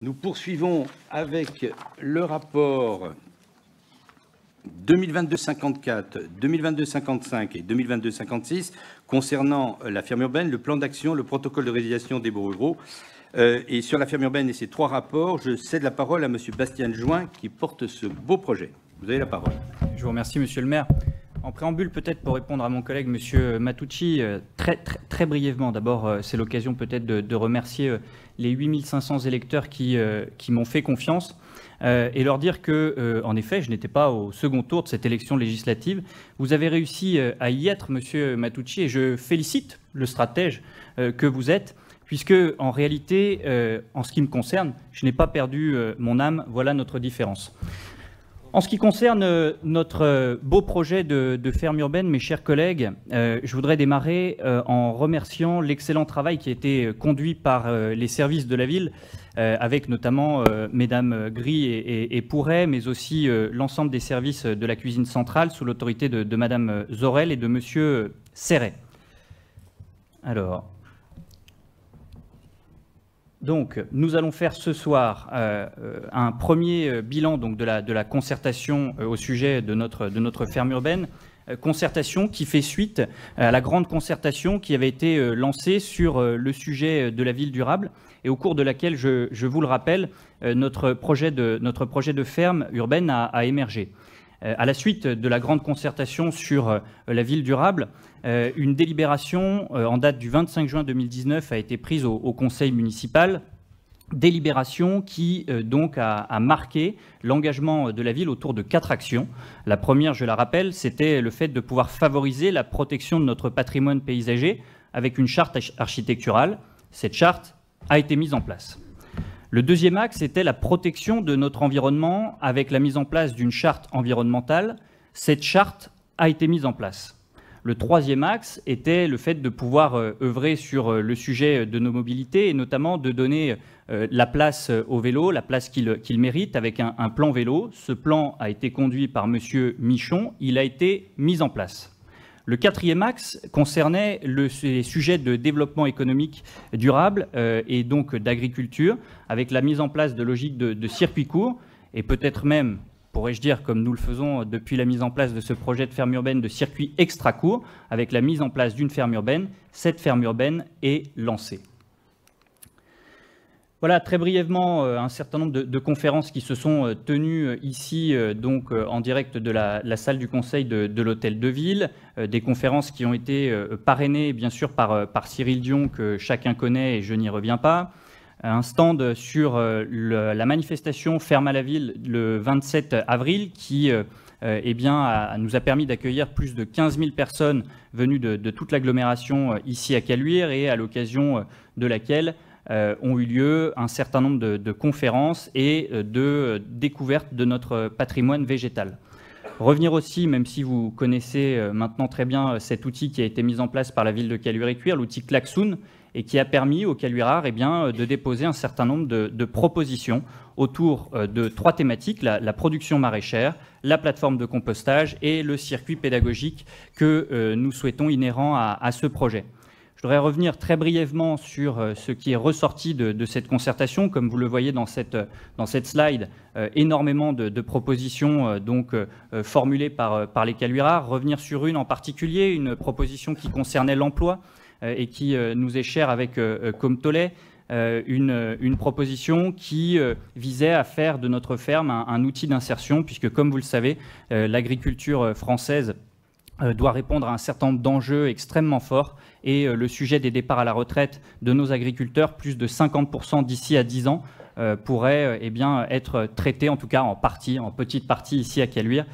Nous poursuivons avec le rapport 2022-54, 2022-55 et 2022-56 concernant la ferme urbaine, le plan d'action, le protocole de résiliation des baux ruraux. Et sur la ferme urbaine et ces trois rapports, je cède la parole à M. Bastien Join qui porte ce beau projet. Vous avez la parole. Je vous remercie, Monsieur le maire. En préambule, peut-être pour répondre à mon collègue M. Matucci, très brièvement, d'abord, c'est l'occasion peut-être de remercier les 8500 électeurs qui m'ont fait confiance et leur dire que, en effet, je n'étais pas au second tour de cette élection législative. Vous avez réussi à y être, M. Matucci, et je félicite le stratège que vous êtes, puisque, en réalité, en ce qui me concerne, je n'ai pas perdu mon âme. Voilà notre différence. En ce qui concerne notre beau projet de ferme urbaine, mes chers collègues, je voudrais démarrer en remerciant l'excellent travail qui a été conduit par les services de la ville, avec notamment Mesdames Gris et Pourret, mais aussi l'ensemble des services de la cuisine centrale sous l'autorité de Madame Zorel et de Monsieur Serret. Alors... Donc, nous allons faire ce soir un premier bilan donc, de la concertation au sujet de notre ferme urbaine, concertation qui fait suite à la grande concertation qui avait été lancée sur le sujet de la ville durable et au cours de laquelle, je vous le rappelle, notre projet de ferme urbaine a émergé. À la suite de la grande concertation sur la ville durable, une délibération en date du 25 juin 2019 a été prise au conseil municipal, délibération qui donc a marqué l'engagement de la ville autour de 4 actions. La première, je la rappelle, c'était le fait de pouvoir favoriser la protection de notre patrimoine paysager avec une charte architecturale. Cette charte a été mise en place. Le deuxième axe était la protection de notre environnement avec la mise en place d'une charte environnementale. Cette charte a été mise en place. Le troisième axe était le fait de pouvoir œuvrer sur le sujet de nos mobilités et notamment de donner la place au vélo, la place qu'il mérite avec un plan vélo. Ce plan a été conduit par M. Michon, il a été mis en place. Le quatrième axe concernait les sujets de développement économique durable et donc d'agriculture, avec la mise en place de logiques de circuits courts et peut-être même, pourrais-je dire, comme nous le faisons depuis la mise en place de ce projet de ferme urbaine, de circuits extra courts, avec la mise en place d'une ferme urbaine. Cette ferme urbaine est lancée. Voilà très brièvement un certain nombre de conférences qui se sont tenues ici donc en direct de la salle du conseil de l'hôtel de ville, des conférences qui ont été parrainées bien sûr par Cyril Dion que chacun connaît et je n'y reviens pas, un stand sur la manifestation Ferme à la ville le 27 avril qui nous a permis d'accueillir plus de 15 000 personnes venues de toute l'agglomération ici à Caluire et à l'occasion de laquelle ont eu lieu un certain nombre de conférences et de découvertes de notre patrimoine végétal. Revenir aussi, même si vous connaissez maintenant très bien cet outil qui a été mis en place par la ville de Caluire-et-Cuire, l'outil Klaxoon, et qui a permis aux Caluirards de déposer un certain nombre de propositions autour de 3 thématiques, la production maraîchère, la plateforme de compostage et le circuit pédagogique que nous souhaitons inhérent à ce projet. Je voudrais revenir très brièvement sur ce qui est ressorti de cette concertation. Comme vous le voyez dans cette slide, énormément de propositions formulées par les Caluirards. Revenir sur une en particulier, une proposition qui concernait l'emploi et qui nous est chère avec Comtolet, une proposition qui visait à faire de notre ferme un outil d'insertion, puisque comme vous le savez, l'agriculture française doit répondre à un certain nombre d'enjeux extrêmement forts et le sujet des départs à la retraite de nos agriculteurs, plus de 50% d'ici à 10 ans, pourrait être traité, en tout cas en petite partie ici à Caluire,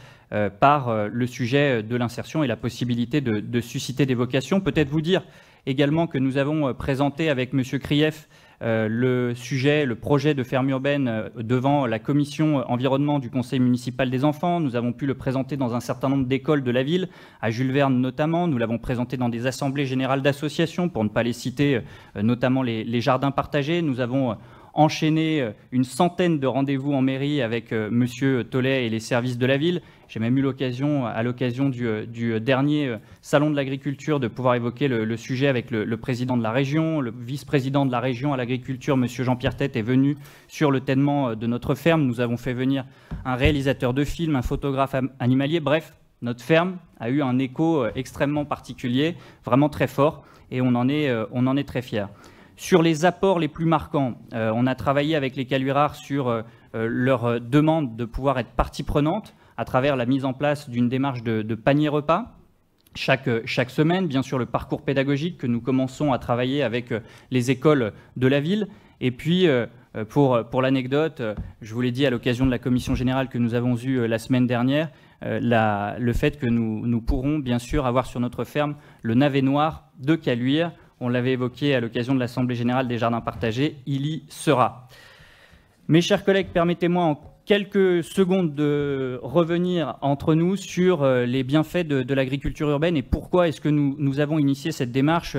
par le sujet de l'insertion et la possibilité de susciter des vocations. Peut-être vous dire également que nous avons présenté avec M. Krief le projet de ferme urbaine devant la commission environnement du conseil municipal des enfants. Nous avons pu le présenter dans un certain nombre d'écoles de la ville, à Jules Verne notamment. Nous l'avons présenté dans des assemblées générales d'associations, pour ne pas les citer, notamment les jardins partagés. Nous avons enchaîné une centaine de rendez-vous en mairie avec Monsieur Tollet et les services de la ville. J'ai même eu l'occasion, à l'occasion du dernier salon de l'agriculture, de pouvoir évoquer le sujet avec le président de la région. Le vice-président de la région à l'agriculture, Monsieur Jean-Pierre Tête, est venu sur le ténement de notre ferme. Nous avons fait venir un réalisateur de films, un photographe animalier. Bref, notre ferme a eu un écho extrêmement particulier, vraiment très fort, et on en est très fiers. Sur les apports les plus marquants, on a travaillé avec les Caluirards sur leur demande de pouvoir être partie prenante à travers la mise en place d'une démarche de panier repas. Chaque semaine, bien sûr, le parcours pédagogique que nous commençons à travailler avec les écoles de la ville. Et puis, pour l'anecdote, je vous l'ai dit à l'occasion de la commission générale que nous avons eue la semaine dernière, le fait que nous pourrons, bien sûr, avoir sur notre ferme le navet noir de Caluire. On l'avait évoqué à l'occasion de l'Assemblée générale des jardins partagés, il y sera. Mes chers collègues, permettez-moi en quelques secondes de revenir entre nous sur les bienfaits de l'agriculture urbaine et pourquoi est-ce que nous avons initié cette démarche.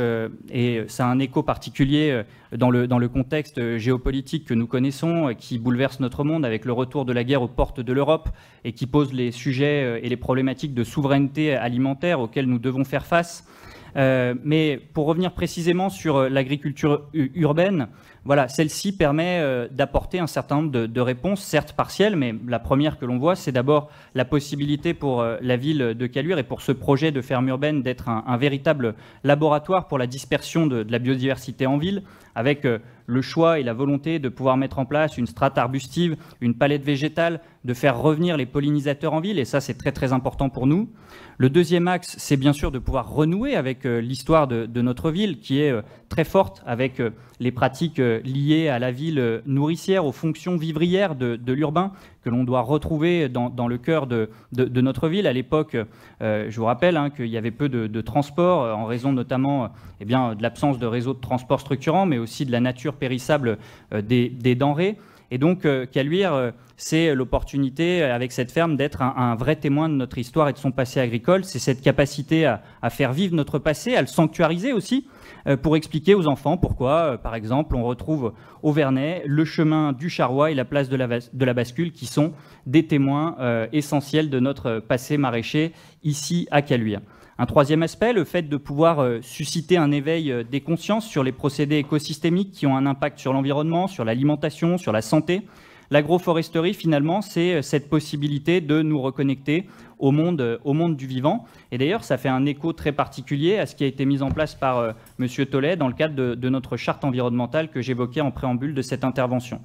Et ça a un écho particulier dans le contexte géopolitique que nous connaissons, qui bouleverse notre monde avec le retour de la guerre aux portes de l'Europe et qui pose les sujets et les problématiques de souveraineté alimentaire auxquelles nous devons faire face. Mais pour revenir précisément sur l'agriculture urbaine, voilà, celle-ci permet d'apporter un certain nombre de réponses, certes partielles, mais la première que l'on voit, c'est d'abord la possibilité pour la ville de Caluire et pour ce projet de ferme urbaine d'être un véritable laboratoire pour la dispersion de la biodiversité en ville, avec le choix et la volonté de pouvoir mettre en place une strate arbustive, une palette végétale, de faire revenir les pollinisateurs en ville, et ça c'est très très important pour nous. Le deuxième axe, c'est bien sûr de pouvoir renouer avec l'histoire de notre ville, qui est très forte, avec les pratiques liées à la ville nourricière, aux fonctions vivrières de l'urbain, que l'on doit retrouver dans le cœur de notre ville. À l'époque, je vous rappelle qu'il y avait peu de transport, en raison notamment de l'absence de réseau de transport structurant, mais aussi de la nature périssable des denrées. Et donc, Caluire, c'est l'opportunité, avec cette ferme, d'être un vrai témoin de notre histoire et de son passé agricole. C'est cette capacité à faire vivre notre passé, à le sanctuariser aussi, pour expliquer aux enfants pourquoi, par exemple, on retrouve au Vernet le chemin du Charrois et la place de la Bascule, qui sont des témoins essentiels de notre passé maraîcher ici à Caluire. Un troisième aspect, le fait de pouvoir susciter un éveil des consciences sur les procédés écosystémiques qui ont un impact sur l'environnement, sur l'alimentation, sur la santé. L'agroforesterie, finalement, c'est cette possibilité de nous reconnecter au monde du vivant. Et d'ailleurs, ça fait un écho très particulier à ce qui a été mis en place par M. Tollet dans le cadre de notre charte environnementale que j'évoquais en préambule de cette intervention.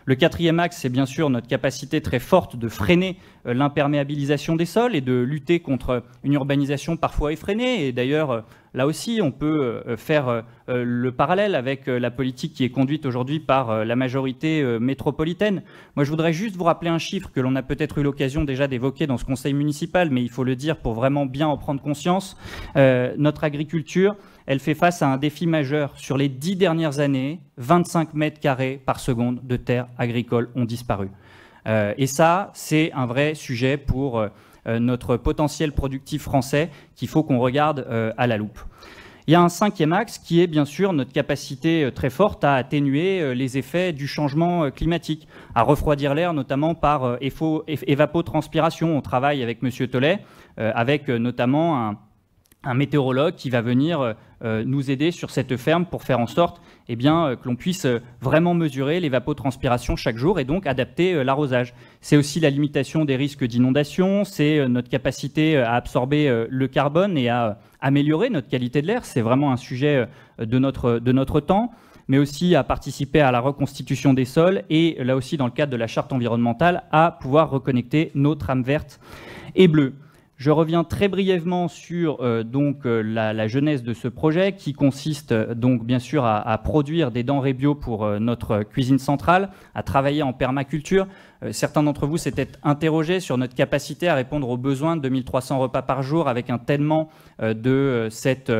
Le quatrième axe, c'est bien sûr notre capacité très forte de freiner l'imperméabilisation des sols et de lutter contre une urbanisation parfois effrénée. Et d'ailleurs, là aussi, on peut faire le parallèle avec la politique qui est conduite aujourd'hui par la majorité métropolitaine. Moi, je voudrais juste vous rappeler un chiffre que l'on a peut-être eu l'occasion déjà d'évoquer dans ce conseil municipal, mais il faut le dire pour vraiment bien en prendre conscience. Notre agriculture, elle fait face à un défi majeur. Sur les 10 dernières années, 25 mètres carrés par seconde de terres agricoles ont disparu. Et ça, c'est un vrai sujet pour notre potentiel productif français qu'il faut qu'on regarde à la loupe. Il y a un cinquième axe qui est bien sûr notre capacité très forte à atténuer les effets du changement climatique, à refroidir l'air notamment par évapotranspiration. On travaille avec M. Tollet, avec notamment un météorologue qui va venir nous aider sur cette ferme pour faire en sorte que l'on puisse vraiment mesurer l'évapotranspiration chaque jour et donc adapter l'arrosage. C'est aussi la limitation des risques d'inondation, c'est notre capacité à absorber le carbone et à améliorer notre qualité de l'air. C'est vraiment un sujet de notre temps, mais aussi à participer à la reconstitution des sols et là aussi dans le cadre de la charte environnementale à pouvoir reconnecter nos trames vertes et bleues. Je reviens très brièvement sur la genèse de ce projet qui consiste donc bien sûr à produire des denrées bio pour notre cuisine centrale, à travailler en permaculture. Certains d'entre vous s'étaient interrogés sur notre capacité à répondre aux besoins de 2300 repas par jour avec un tellement de cette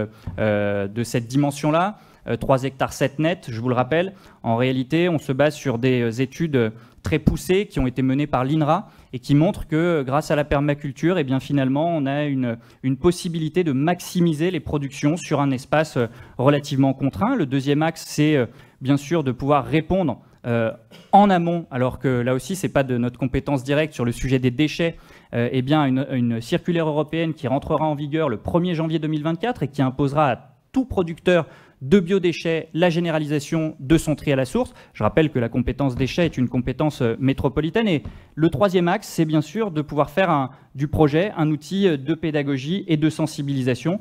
dimension-là. 3 hectares 7 net, je vous le rappelle. En réalité, on se base sur des études très poussées qui ont été menées par l'INRA et qui montrent que grâce à la permaculture, finalement, on a une possibilité de maximiser les productions sur un espace relativement contraint. Le deuxième axe, c'est bien sûr de pouvoir répondre en amont, alors que là aussi, ce n'est pas de notre compétence directe sur le sujet des déchets, eh bien une circulaire européenne qui rentrera en vigueur le 1er janvier 2024 et qui imposera à tout producteur de biodéchets la généralisation de son tri à la source. Je rappelle que la compétence déchets est une compétence métropolitaine. Et le troisième axe, c'est bien sûr de pouvoir faire du projet un outil de pédagogie et de sensibilisation,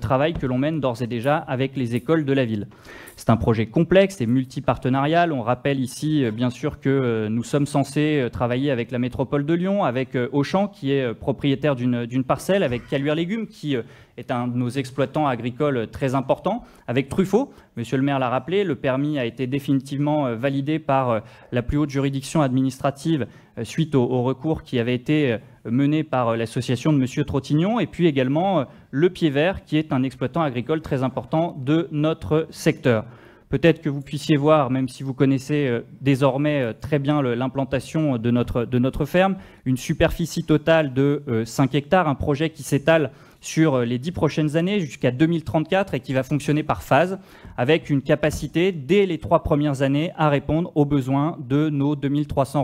travail que l'on mène d'ores et déjà avec les écoles de la ville. C'est un projet complexe et multipartenarial. On rappelle ici, bien sûr, que nous sommes censés travailler avec la métropole de Lyon, avec Auchan, qui est propriétaire d'une parcelle, avec Caluire Légumes, qui est un de nos exploitants agricoles très importants, avec Truffaut. Monsieur le maire l'a rappelé, le permis a été définitivement validé par la plus haute juridiction administrative suite au recours qui avait été mené par l'association de Monsieur Trottignon, et puis également le Pied Vert, qui est un exploitant agricole très important de notre secteur. Peut-être que vous puissiez voir, même si vous connaissez désormais très bien l'implantation de notre ferme, une superficie totale de 5 hectares, un projet qui s'étale sur les 10 prochaines années jusqu'à 2034 et qui va fonctionner par phase, avec une capacité, dès les 3 premières années, à répondre aux besoins de nos 2300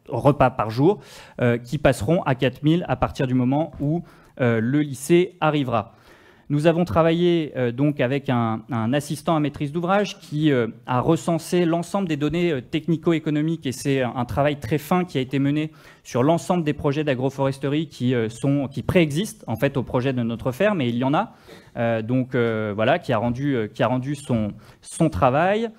repas par jour, qui passeront à 4000 à partir du moment où le lycée arrivera. Nous avons travaillé donc avec un assistant à maîtrise d'ouvrage qui a recensé l'ensemble des données technico-économiques, et c'est un travail très fin qui a été mené sur l'ensemble des projets d'agroforesterie qui préexistent en fait au projet de notre ferme, et il y en a voilà, qui a rendu son travail.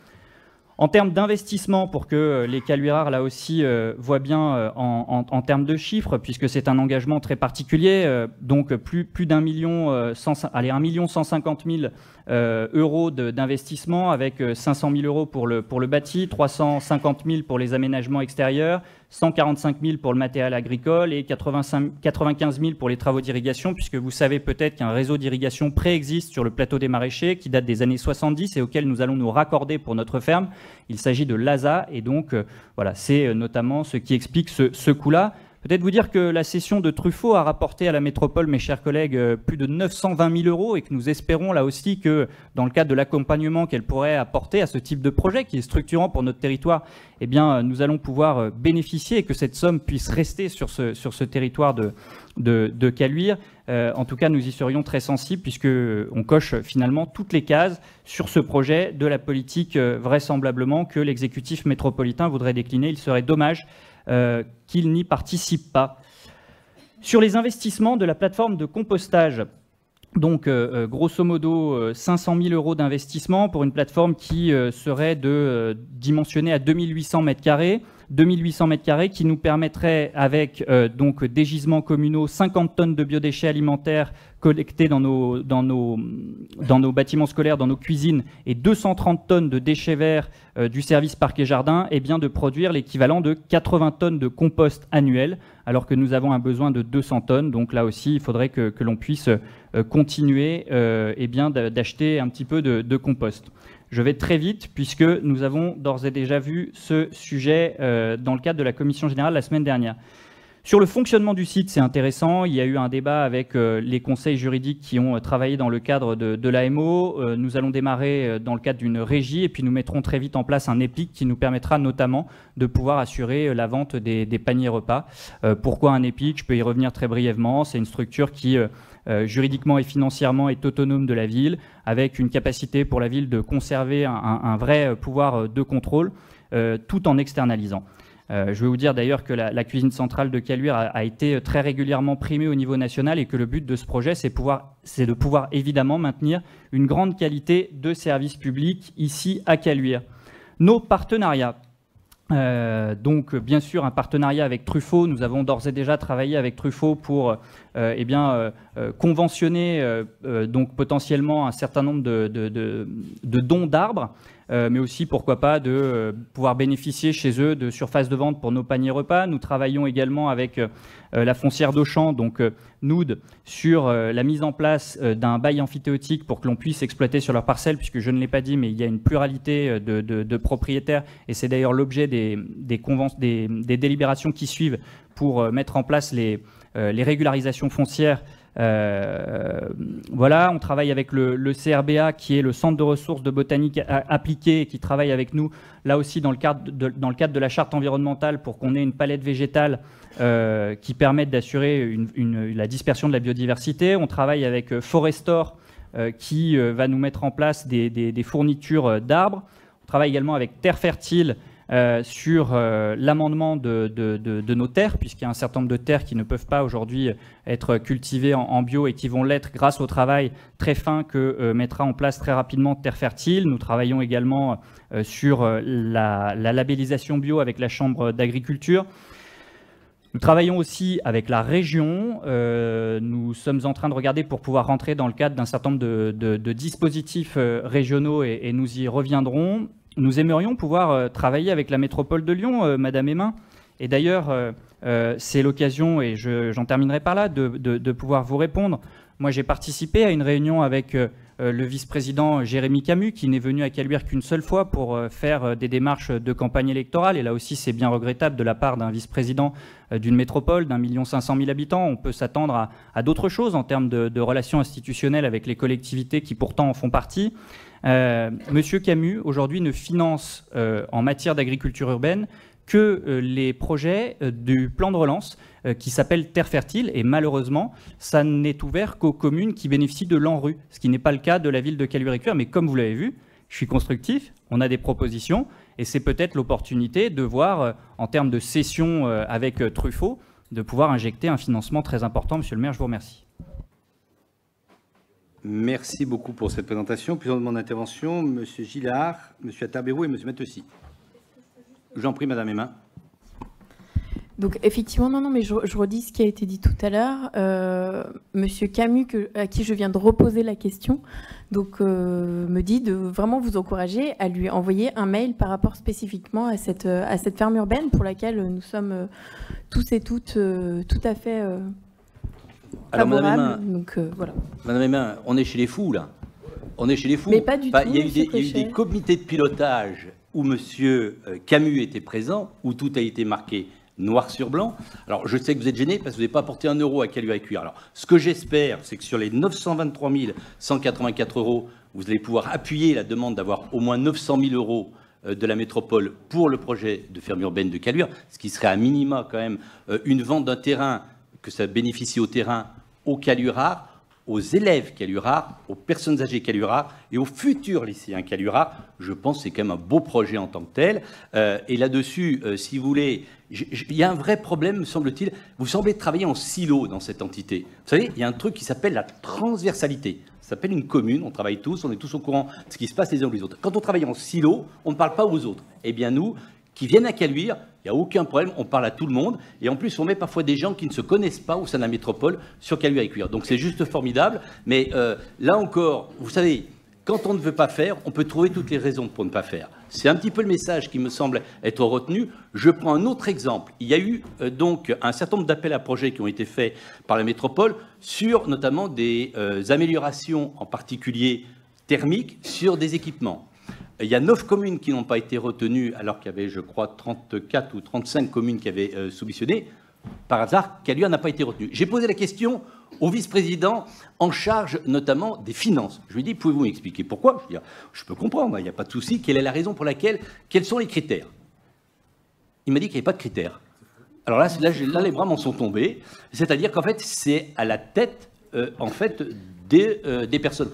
En termes d'investissement, pour que les Caluirards, là aussi, voient bien en termes de chiffres, puisque c'est un engagement très particulier, donc plus d'1 million 150 000 euros d'investissement, avec 500 000 euros pour le bâti, 350 000 pour les aménagements extérieurs, 145 000 pour le matériel agricole et 95 000 pour les travaux d'irrigation, puisque vous savez peut-être qu'un réseau d'irrigation préexiste sur le plateau des Maraîchers qui date des années 70 et auquel nous allons nous raccorder pour notre ferme. Il s'agit de l'ASA, et donc voilà, c'est notamment ce qui explique ce coût-là. Peut-être vous dire que la cession de Truffaut a rapporté à la métropole, mes chers collègues, plus de 920 000 euros, et que nous espérons là aussi que dans le cadre de l'accompagnement qu'elle pourrait apporter à ce type de projet qui est structurant pour notre territoire, eh bien, nous allons pouvoir bénéficier et que cette somme puisse rester sur ce territoire de Caluire. En tout cas, nous y serions très sensibles puisqu'on coche finalement toutes les cases sur ce projet de la politique vraisemblablement que l'exécutif métropolitain voudrait décliner. Il serait dommage qu'il n'y participe pas. Sur les investissements de la plateforme de compostage, donc grosso modo 500 000 euros d'investissement pour une plateforme qui serait dimensionnée à 2800 m². 2800 m² qui nous permettrait, avec donc des gisements communaux, 50 tonnes de biodéchets alimentaires collectés dans nos bâtiments scolaires, dans nos cuisines, et 230 tonnes de déchets verts du service parc et jardin, et bien de produire l'équivalent de 80 tonnes de compost annuel, alors que nous avons un besoin de 200 tonnes. Donc là aussi, il faudrait que l'on puisse continuer et bien d'acheter un petit peu de compost. Je vais très vite puisque nous avons d'ores et déjà vu ce sujet dans le cadre de la commission générale la semaine dernière. Sur le fonctionnement du site, c'est intéressant. Il y a eu un débat avec les conseils juridiques qui ont travaillé dans le cadre de l'AMO. Nous allons démarrer dans le cadre d'une régie et puis nous mettrons très vite en place un EPIC qui nous permettra notamment de pouvoir assurer la vente des paniers repas. Pourquoi un EPIC? Je peux y revenir très brièvement. C'est une structure qui juridiquement et financièrement est autonome de la ville, avec une capacité pour la ville de conserver un vrai pouvoir de contrôle tout en externalisant. Je vais vous dire d'ailleurs que la cuisine centrale de Caluire a été très régulièrement primée au niveau national et que le but de ce projet, c'est de pouvoir évidemment maintenir une grande qualité de service public ici à Caluire. Nos partenariats. Donc bien sûr un partenariat avec Truffaut. Nous avons d'ores et déjà travaillé avec Truffaut pour conventionner donc potentiellement un certain nombre de dons d'arbres, mais aussi pourquoi pas de pouvoir bénéficier chez eux de surfaces de vente pour nos paniers repas. Nous travaillons également avec la foncière d'Auchan, donc Noud, sur la mise en place d'un bail amphithéotique pour que l'on puisse exploiter sur leur parcelle, puisque je ne l'ai pas dit, mais il y a une pluralité de propriétaires, et c'est d'ailleurs l'objet des délibérations qui suivent pour mettre en place les régularisations foncières Voilà, on travaille avec le CRBA, qui est le Centre de ressources de botanique appliquée, et qui travaille avec nous, là aussi, dans le cadre de la charte environnementale, pour qu'on ait une palette végétale qui permette d'assurer la dispersion de la biodiversité. On travaille avec Forestor, qui va nous mettre en place des fournitures d'arbres. On travaille également avec Terre Fertile, sur l'amendement de nos terres, puisqu'il y a un certain nombre de terres qui ne peuvent pas aujourd'hui être cultivées en bio et qui vont l'être grâce au travail très fin que mettra en place très rapidement Terre Fertile. Nous travaillons également sur la labellisation bio avec la Chambre d'agriculture. Nous travaillons aussi avec la région. Nous sommes en train de regarder pour pouvoir rentrer dans le cadre d'un certain nombre de dispositifs régionaux, et nous y reviendrons. Nous aimerions pouvoir travailler avec la métropole de Lyon, Madame Aymin. Et d'ailleurs, c'est l'occasion, et j'en terminerai par là, de pouvoir vous répondre. Moi, j'ai participé à une réunion avec le vice-président Jérémy Camus, qui n'est venu à Caluire qu'une seule fois pour faire des démarches de campagne électorale. Et là aussi, c'est bien regrettable de la part d'un vice-président d'une métropole d'1 500 000 habitants. On peut s'attendre à d'autres choses en termes de relations institutionnelles avec les collectivités qui pourtant en font partie. Monsieur Camus, aujourd'hui, ne finance en matière d'agriculture urbaine que les projets du plan de relance qui s'appelle Terre Fertile, et malheureusement, ça n'est ouvert qu'aux communes qui bénéficient de l'ANRU, ce qui n'est pas le cas de la ville de Caluire-et-Cuire. Mais comme vous l'avez vu, je suis constructif, on a des propositions, et c'est peut-être l'opportunité de voir, en termes de cession avec Truffaut, de pouvoir injecter un financement très important. Monsieur le maire, je vous remercie. Merci beaucoup pour cette présentation. Puis on demande d'intervention, Monsieur Gillard, Monsieur Atarbérou et Monsieur Matteusi. J'en prie, Madame Aymin. Donc effectivement, non, mais je redis ce qui a été dit tout à l'heure. Monsieur Camus, à qui je viens de reposer la question, donc me dit de vraiment vous encourager à lui envoyer un mail par rapport spécifiquement à cette ferme urbaine pour laquelle nous sommes tous et toutes tout à fait alors, favorables. Madame Aymin, donc voilà. Madame Aymin, on est chez les fous là. On est chez les fous. Mais pas du tout. Il y a eu des comités de pilotage où Monsieur Camus était présent, où tout a été marqué noir sur blanc. Alors, je sais que vous êtes gêné parce que vous n'avez pas apporté un euro à Caluire-et-Cuire. Alors, ce que j'espère, c'est que sur les 923 184 euros, vous allez pouvoir appuyer la demande d'avoir au moins 900 000 euros de la métropole pour le projet de ferme urbaine de Caluire, ce qui serait à minima quand même une vente d'un terrain, que ça bénéficie au terrain, aux Caluirards, aux élèves Caluirards, aux personnes âgées Caluirards et aux futurs lycéens Caluirards. Je pense que c'est quand même un beau projet en tant que tel. Et là-dessus, si vous voulez, il y a un vrai problème, me semble-t-il. Vous semblez travailler en silo dans cette entité. Vous savez, il y a un truc qui s'appelle la transversalité. Ça s'appelle une commune, on travaille tous, on est tous au courant de ce qui se passe les uns ou les autres. Quand on travaille en silo, on ne parle pas aux autres. Eh bien nous, qui viennent à Caluire, il n'y a aucun problème, on parle à tout le monde. Et en plus, on met parfois des gens qui ne se connaissent pas au sein de la métropole sur Caluire-et-Cuire. Donc c'est juste formidable. Mais là encore, vous savez, quand on ne veut pas faire, on peut trouver toutes les raisons pour ne pas faire. C'est un petit peu le message qui me semble être retenu. Je prends un autre exemple. Il y a eu donc un certain nombre d'appels à projets qui ont été faits par la métropole sur notamment des améliorations, en particulier thermiques, sur des équipements. Il y a 9 communes qui n'ont pas été retenues, alors qu'il y avait, je crois, 34 ou 35 communes qui avaient soumissionné. Par hasard, Caluire n'a pas été retenu. J'ai posé la question au vice-président en charge notamment des finances. Je lui ai dit, pouvez-vous m'expliquer pourquoi? Je lui ai dit, je peux comprendre, il n'y a pas de souci. Quelle est la raison pour laquelle? Quels sont les critères? Il m'a dit qu'il n'y avait pas de critères. Alors là, les bras m'en sont tombés. C'est-à-dire qu'en fait, c'est à la tête en fait, des personnes.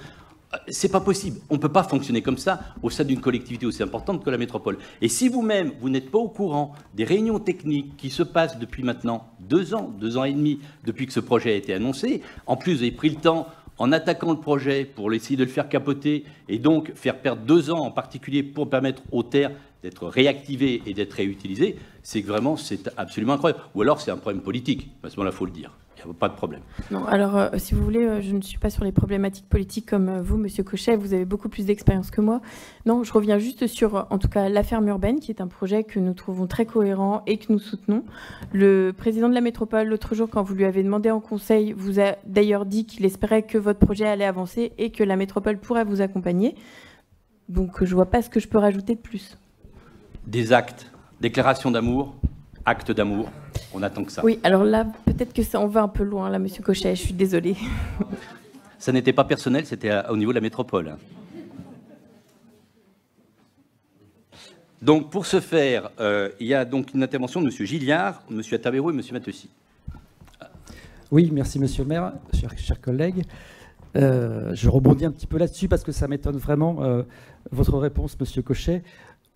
C'est pas possible. On ne peut pas fonctionner comme ça au sein d'une collectivité aussi importante que la métropole. Et si vous-même, vous n'êtes pas au courant des réunions techniques qui se passent depuis maintenant 2 ans, 2 ans et demi, depuis que ce projet a été annoncé, en plus vous avez pris le temps, en attaquant le projet, pour essayer de le faire capoter, et donc faire perdre 2 ans en particulier pour permettre aux terres d'être réactivées et d'être réutilisées, c'est que vraiment, c'est absolument incroyable. Ou alors c'est un problème politique. À ce moment-là, il faut le dire. Il n'y a pas de problème. Non, alors, si vous voulez, je ne suis pas sur les problématiques politiques comme vous, Monsieur Cochet. Vous avez beaucoup plus d'expérience que moi. Non, je reviens juste sur, en tout cas, la ferme urbaine, qui est un projet que nous trouvons très cohérent et que nous soutenons. Le président de la métropole, l'autre jour, quand vous lui avez demandé en conseil, vous a d'ailleurs dit qu'il espérait que votre projet allait avancer et que la métropole pourrait vous accompagner. Donc, je ne vois pas ce que je peux rajouter de plus. Des actes, déclaration d'amour, acte d'amour, on attend que ça. Oui, alors là, peut-être Peut-être que ça, on va un peu loin, là, Monsieur Cochet, je suis désolée. Ça n'était pas personnel, c'était au niveau de la métropole. Donc, pour ce faire, il y a donc une intervention de M. Gilliard, M. Attaberou et M. Matteusi. Oui, merci Monsieur le maire, chers collègues. Je rebondis un petit peu là-dessus parce que ça m'étonne vraiment votre réponse, Monsieur Cochet.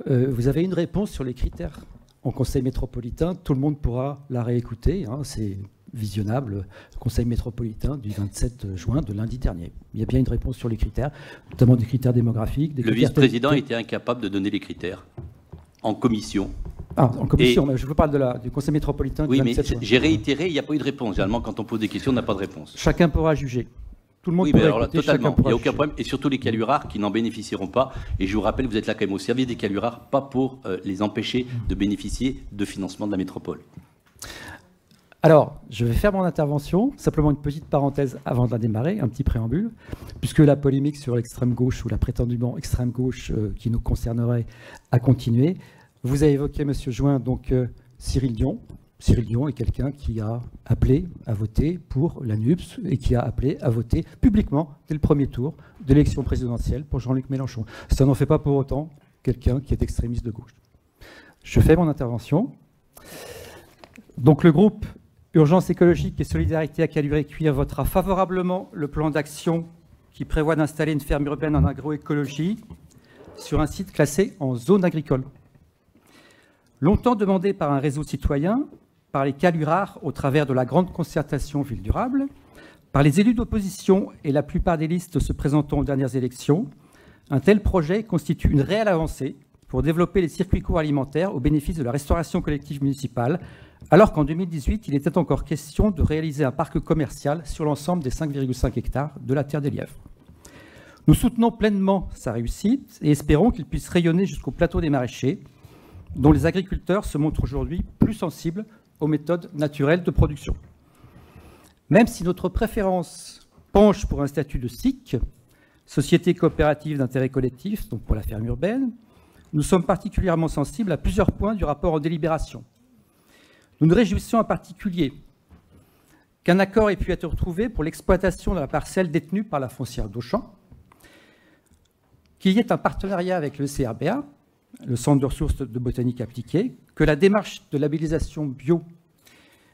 Vous avez une réponse sur les critères en conseil métropolitain. Tout le monde pourra la réécouter. Hein, c'est visionnable, le conseil métropolitain du 27 juin de lundi dernier. Il y a bien une réponse sur les critères, notamment des critères démographiques. Le vice-président était incapable de donner les critères en commission. Ah, en commission, mais je vous parle du conseil métropolitain du 27 juin. Oui, mais j'ai réitéré, il n'y a pas eu de réponse. Généralement, quand on pose des questions, on n'a pas de réponse. Chacun pourra juger. Tout le monde pourra écouter, totalement. Il n'y a aucun problème. Et surtout les calus rares qui n'en bénéficieront pas. Et je vous rappelle, vous êtes là quand même au service des calus rares, pas pour les empêcher de bénéficier de financement de la métropole. Alors, je vais faire mon intervention. Simplement une petite parenthèse avant de la démarrer, un petit préambule, puisque la polémique sur l'extrême gauche ou la prétendument extrême gauche qui nous concernerait a continué. Vous avez évoqué, Monsieur Join, donc Cyril Dion. Cyril Dion est quelqu'un qui a appelé à voter pour la NUPS et qui a appelé à voter publiquement dès le premier tour de l'élection présidentielle pour Jean-Luc Mélenchon. Ça n'en fait pas pour autant quelqu'un qui est extrémiste de gauche. Je fais mon intervention. Donc le groupe Urgence écologique et solidarité à Caluire-et-Cuire votera favorablement le plan d'action qui prévoit d'installer une ferme urbaine en agroécologie sur un site classé en zone agricole. Longtemps demandé par un réseau citoyen, par les Calurards au travers de la grande concertation Ville durable, par les élus d'opposition et la plupart des listes se présentant aux dernières élections, un tel projet constitue une réelle avancée pour développer les circuits courts alimentaires au bénéfice de la restauration collective municipale, alors qu'en 2018, il était encore question de réaliser un parc commercial sur l'ensemble des 5,5 hectares de la Terre des Lièvres. Nous soutenons pleinement sa réussite et espérons qu'il puisse rayonner jusqu'au plateau des maraîchers, dont les agriculteurs se montrent aujourd'hui plus sensibles aux méthodes naturelles de production. Même si notre préférence penche pour un statut de SIC, Société coopérative d'intérêt collectif, donc pour la ferme urbaine, nous sommes particulièrement sensibles à plusieurs points du rapport en délibération. Nous nous réjouissons en particulier qu'un accord ait pu être trouvé pour l'exploitation de la parcelle détenue par la foncière d'Auchan, qu'il y ait un partenariat avec le CRBA, le Centre de ressources de botanique appliquée, que la démarche de labellisation bio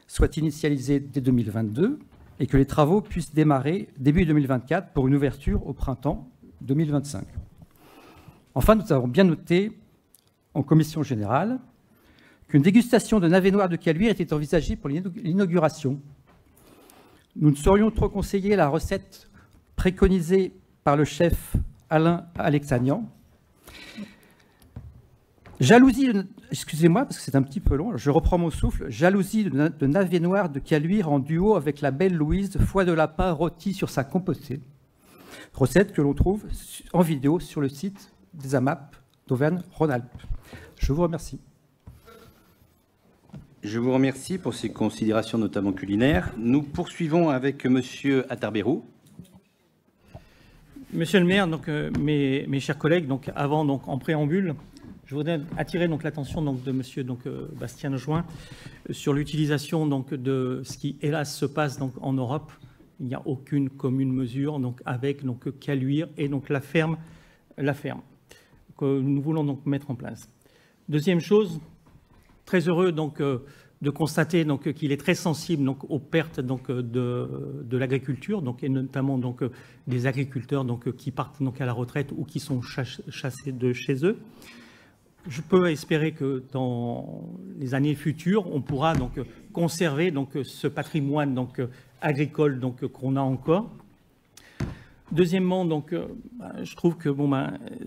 soit initialisée dès 2022 et que les travaux puissent démarrer début 2024 pour une ouverture au printemps 2025. Enfin, nous avons bien noté en commission générale qu'une dégustation de navet noir de Caluire était envisagée pour l'inauguration. Nous ne saurions trop conseiller la recette préconisée par le chef Alain Alexanian. Jalousie, excusez-moi parce que c'est un petit peu long, je reprends mon souffle. Jalousie de navet noir de Caluire en duo avec la belle Louise, foie de lapin rôti sur sa compotée. Recette que l'on trouve en vidéo sur le site des AMAP d'Auvergne-Rhône-Alpes. Je vous remercie. Je vous remercie pour ces considérations, notamment culinaires. Nous poursuivons avec Monsieur Attaberou. Monsieur le maire, donc, mes chers collègues, donc, avant, donc, en préambule, je voudrais attirer donc, l'attention donc, de Monsieur donc, Bastien Join sur l'utilisation donc, de ce qui, hélas, se passe donc, en Europe. Il n'y a aucune commune mesure donc, avec donc, Caluire et donc, la ferme que nous voulons donc, mettre en place. Deuxième chose, très heureux donc, de constater donc, qu'il est très sensible donc, aux pertes donc, de l'agriculture, donc, et notamment donc, des agriculteurs donc, qui partent donc, à la retraite ou qui sont chassés de chez eux. Je peux espérer que dans les années futures, on pourra donc, conserver donc, ce patrimoine donc, agricole donc, qu'on a encore. Deuxièmement, donc, je trouve que, bon,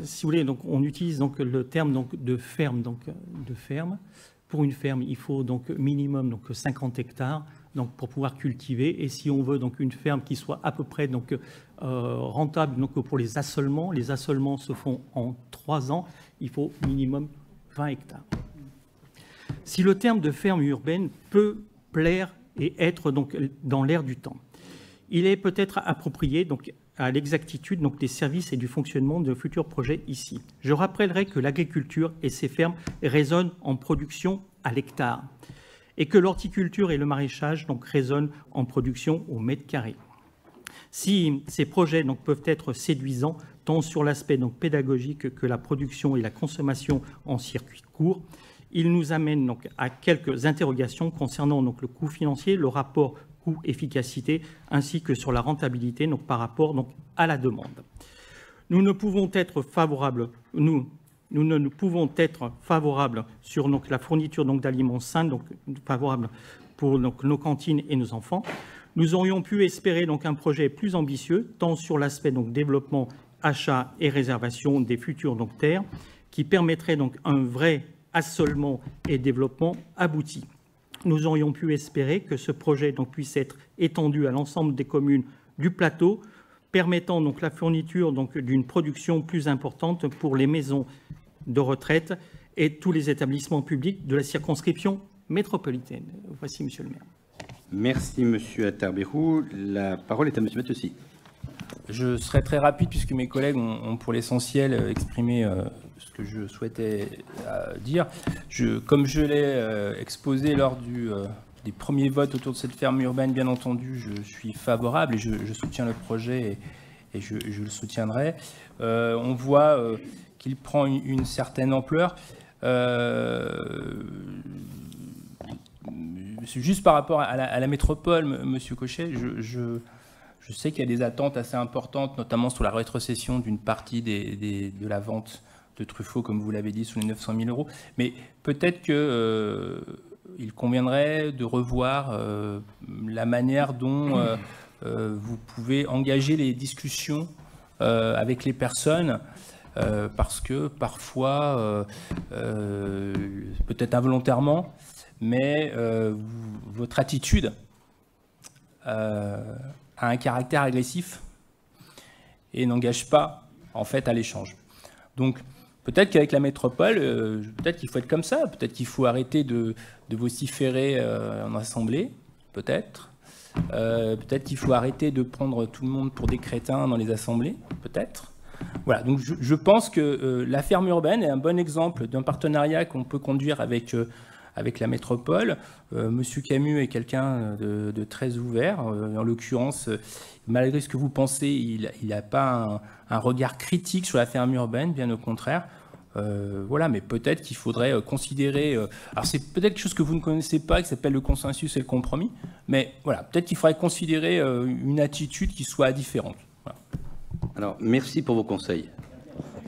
si vous voulez, donc, on utilise donc, le terme donc, de ferme. Donc, de ferme. Pour une ferme, il faut donc minimum donc, 50 hectares donc, pour pouvoir cultiver. Et si on veut donc, une ferme qui soit à peu près donc, rentable donc, pour les assolements se font en 3 ans, il faut minimum 20 hectares. Si le terme de ferme urbaine peut plaire et être donc, dans l'air du temps, il est peut-être approprié donc, à l'exactitude donc, des services et du fonctionnement de futurs projets ici. Je rappellerai que l'agriculture et ses fermes résonnent en production à l'hectare. et que l'horticulture et le maraîchage donc, résonnent en production au mètre carré. Si ces projets donc, peuvent être séduisants, tant sur l'aspect pédagogique que la production et la consommation en circuit court, ils nous amènent donc, à quelques interrogations concernant donc, le coût financier, le rapport coût-efficacité, ainsi que sur la rentabilité donc, par rapport donc, à la demande. Nous ne pouvons être favorables, nous ne pouvons être favorables sur donc, la fourniture d'aliments sains, donc favorables pour donc, nos cantines et nos enfants. Nous aurions pu espérer donc, un projet plus ambitieux, tant sur l'aspect développement, achat et réservation des futures terres, qui permettrait donc un vrai assolement et développement abouti. Nous aurions pu espérer que ce projet donc, puisse être étendu à l'ensemble des communes du plateau, permettant donc la fourniture d'une production plus importante pour les maisons de retraite et tous les établissements publics de la circonscription métropolitaine. Voici, Monsieur le maire. Merci, Monsieur Atterbérou. La parole est à Monsieur Matteusi. Je serai très rapide puisque mes collègues ont pour l'essentiel exprimé ce que je souhaitais dire. Comme je l'ai exposé lors des premiers votes autour de cette ferme urbaine, bien entendu, je suis favorable et je soutiens le projet et je le soutiendrai. On voit qu'il prend une certaine ampleur. Juste par rapport à la métropole, Monsieur Cochet, je sais qu'il y a des attentes assez importantes, notamment sur la rétrocession d'une partie de la vente de Truffaut, comme vous l'avez dit, sous les 900 000 €. Mais peut-être qu'il conviendrait de revoir la manière dont vous pouvez engager les discussions avec les personnes, parce que parfois, peut-être involontairement, mais votre attitude a un caractère agressif et n'engage pas en fait à l'échange. Donc peut-être qu'avec la métropole, peut-être qu'il faut être comme ça, peut-être qu'il faut arrêter de vociférer en assemblée, peut-être. Peut-être qu'il faut arrêter de prendre tout le monde pour des crétins dans les assemblées, peut-être. Voilà, donc je pense que la ferme urbaine est un bon exemple d'un partenariat qu'on peut conduire avec la métropole. Monsieur Camus est quelqu'un de très ouvert. En l'occurrence, malgré ce que vous pensez, il n'a pas un regard critique sur la ferme urbaine, bien au contraire. Voilà, mais peut-être qu'il faudrait considérer... alors c'est peut-être quelque chose que vous ne connaissez pas, qui s'appelle le consensus et le compromis, mais voilà, peut-être qu'il faudrait considérer une attitude qui soit différente. Voilà. Alors, merci pour vos conseils.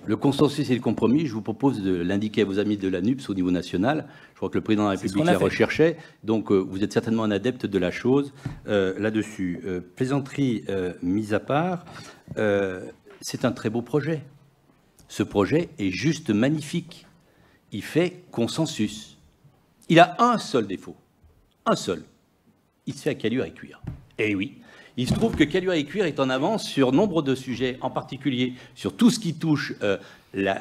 Le consensus et le compromis, je vous propose de l'indiquer à vos amis de la NUPS au niveau national. Je crois que le président de la République la recherchait. Donc, vous êtes certainement un adepte de la chose là-dessus. Plaisanterie mise à part, c'est un très beau projet. Ce projet est juste magnifique. Il fait consensus. Il a un seul défaut. Un seul. Il se fait à Caluire et Cuire. Eh oui. Il se trouve que Caluire et Cuire est en avance sur nombre de sujets, en particulier sur tout ce qui touche la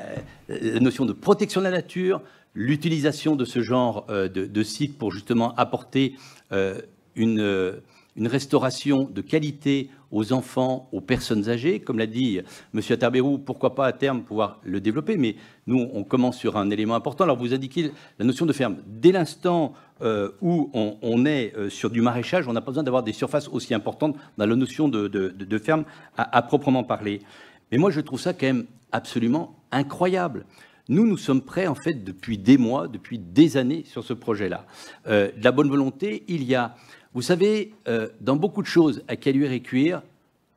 notion de protection de la nature, l'utilisation de ce genre de sites pour justement apporter une restauration de qualité aux enfants, aux personnes âgées. Comme l'a dit M. Atterbérou, pourquoi pas à terme pouvoir le développer, mais nous, on commence sur un élément important. Alors, vous indiquez la notion de ferme. Dès l'instant où on est sur du maraîchage, on n'a pas besoin d'avoir des surfaces aussi importantes dans la notion de ferme à proprement parler. Mais moi, je trouve ça quand même absolument incroyable. Nous sommes prêts, en fait, depuis des mois, depuis des années sur ce projet-là. De la bonne volonté, il y a... Vous savez, dans beaucoup de choses, à Caluire et Cuire,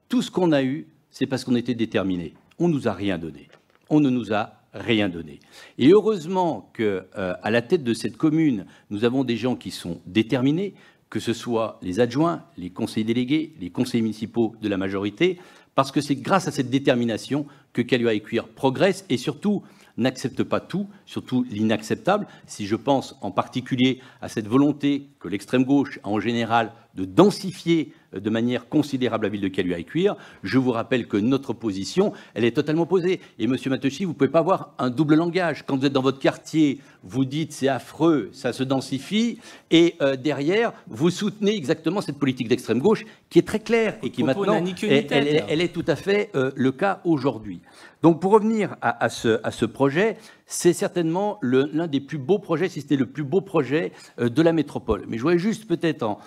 tout ce qu'on a eu, c'est parce qu'on était déterminés. On ne nous a rien donné. On ne nous a rien donné. Et heureusement qu'à la tête de cette commune, nous avons des gens qui sont déterminés, que ce soit les adjoints, les conseillers délégués, les conseillers municipaux de la majorité, parce que c'est grâce à cette détermination que Caluire et Cuire progresse et surtout n'accepte pas tout, surtout l'inacceptable. Si je pense en particulier à cette volonté que l'extrême gauche a en général de densifier de manière considérable la ville de Caluire et Cuire, je vous rappelle que notre position, elle est totalement opposée. Et M. Matteusi, vous ne pouvez pas avoir un double langage. Quand vous êtes dans votre quartier, vous dites c'est affreux, ça se densifie, et derrière, vous soutenez exactement cette politique d'extrême gauche qui est très claire et qui maintenant, elle est tout à fait le cas aujourd'hui. Donc, pour revenir à ce projet, c'est certainement l'un des plus beaux projets, si c'était le plus beau projet de la métropole. Mais je voudrais juste peut-être,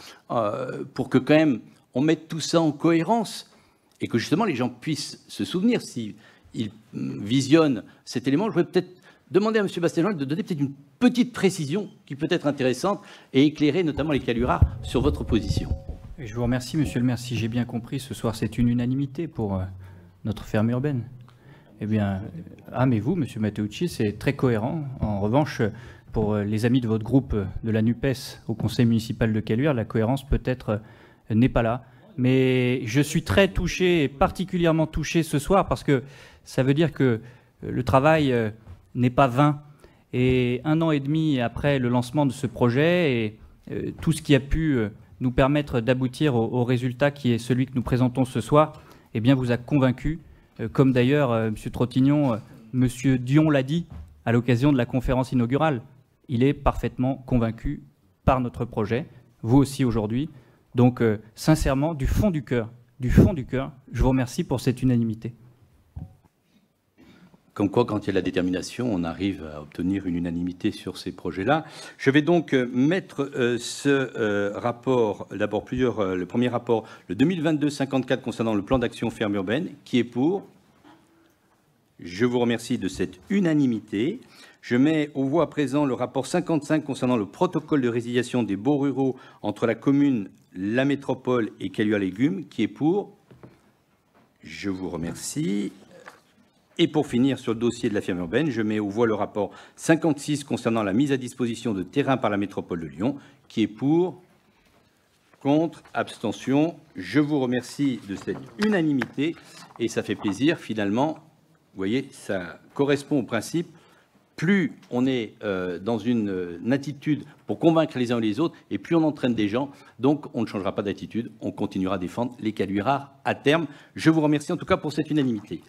pour que quand même on mette tout ça en cohérence et que justement les gens puissent se souvenir s'ils visionnent cet élément, je voudrais peut-être demander à M. Bastien-Join de donner peut-être une petite précision qui peut être intéressante et éclairer notamment les Calulards sur votre position. Je vous remercie, monsieur le maire. Si j'ai bien compris, ce soir, c'est une unanimité pour notre ferme urbaine. Eh bien, mais vous, monsieur Matteucci, c'est très cohérent. En revanche, pour les amis de votre groupe de la NUPES au conseil municipal de Caluire, la cohérence peut-être n'est pas là. Mais je suis très touché, particulièrement touché ce soir, parce que ça veut dire que le travail n'est pas vain. Et 1 an et demi après le lancement de ce projet, et tout ce qui a pu nous permettre d'aboutir au résultat qui est celui que nous présentons ce soir, eh bien, vous a convaincu, comme d'ailleurs M. Trottignon, M. Dion l'a dit à l'occasion de la conférence inaugurale. Il est parfaitement convaincu par notre projet, vous aussi aujourd'hui. Donc, sincèrement, du fond du cœur, je vous remercie pour cette unanimité. Comme quoi, quand il y a de la détermination, on arrive à obtenir une unanimité sur ces projets-là. Je vais donc mettre ce rapport, d'abord le premier rapport, le 2022-54 concernant le plan d'action ferme urbaine, qui est pour. Je vous remercie de cette unanimité. Je mets aux voix à présent le rapport 55 concernant le protocole de résiliation des baux ruraux entre la commune, la métropole et Caluire-Légumes, qui est pour. Je vous remercie. Et pour finir sur le dossier de la ferme urbaine, je mets aux voix le rapport 56 concernant la mise à disposition de terrain par la métropole de Lyon, qui est pour, contre, abstention. Je vous remercie de cette unanimité et ça fait plaisir finalement. Vous voyez, ça correspond au principe. Plus on est dans une attitude pour convaincre les uns et les autres, et plus on entraîne des gens. Donc, on ne changera pas d'attitude. On continuera à défendre les Calulards à terme. Je vous remercie en tout cas pour cette unanimité.